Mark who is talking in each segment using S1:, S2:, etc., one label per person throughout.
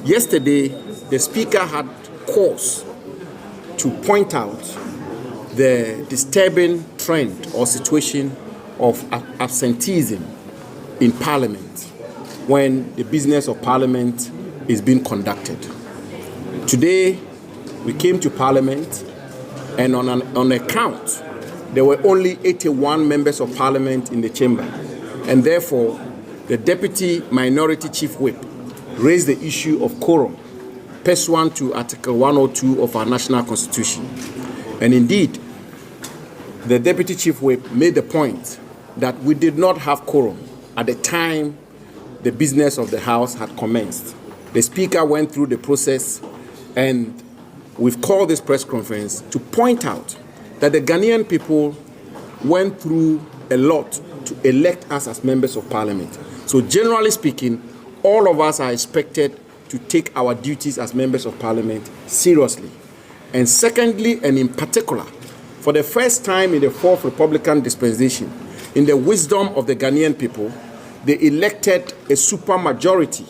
S1: Yesterday, the Speaker had cause to point out the disturbing trend or situation of absenteeism in Parliament when the business of Parliament is being conducted. Today, we came to Parliament, and on a count, there were only 81 members of Parliament in the chamber, and therefore, the Deputy Minority Chief Whip raised the issue of quorum pursuant to Article 102 of our national constitution. And indeed, the Deputy Chief Whip made the point that we did not have quorum at the time the business of the House had commenced. The Speaker went through the process, and we've called this press conference to point out that the Ghanaian people went through a lot to elect us as members of Parliament. So generally speaking, all of us are expected to take our duties as members of Parliament seriously. And secondly, and in particular, for the first time in the Fourth Republican dispensation, in the wisdom of the Ghanaian people, they elected a supermajority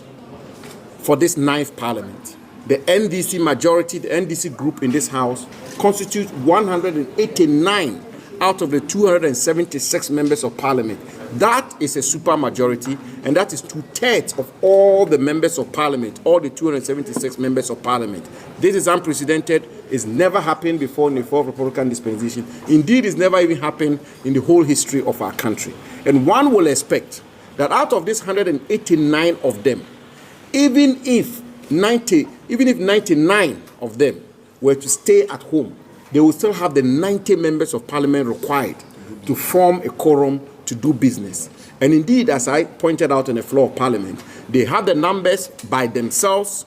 S1: for this 9th Parliament. The NDC majority, the NDC group in this House, constitutes 189 out of the 276 members of Parliament. That is a supermajority, and that is 2/3 of all the members of Parliament, all the 276 members of Parliament. This is unprecedented. It's never happened before in the Fourth Republican dispensation. Indeed, it's never even happened in the whole history of our country. And one will expect that out of this 189 of them, even if 99 of them were to stay at home, they will still have the 90 members of Parliament required to form a quorum to do business. And indeed, as I pointed out on the floor of Parliament, they have the numbers by themselves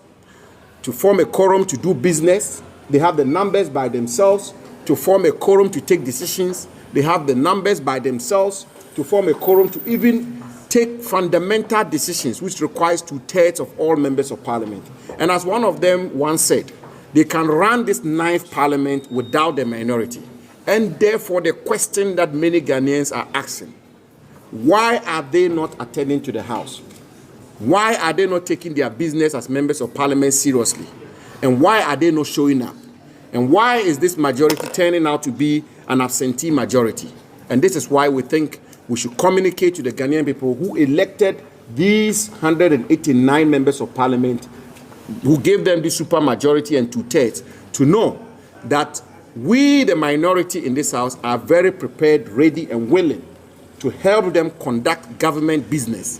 S1: to form a quorum to do business. They have the numbers by themselves to form a quorum to take decisions. They have the numbers by themselves to form a quorum to even take fundamental decisions, which requires 2/3 of all members of Parliament. And as one of them once said, they can run this 9th Parliament without the minority. And therefore, the question that many Ghanaians are asking, why are they not attending to the House? Why are they not taking their business as members of Parliament seriously? And why are they not showing up? And why is this majority turning out to be an absentee majority? And this is why we think we should communicate to the Ghanaian people who elected these 189 members of Parliament, who gave them the supermajority and 2/3, to know that we, the minority in this House, are very prepared, ready, and willing to help them conduct government business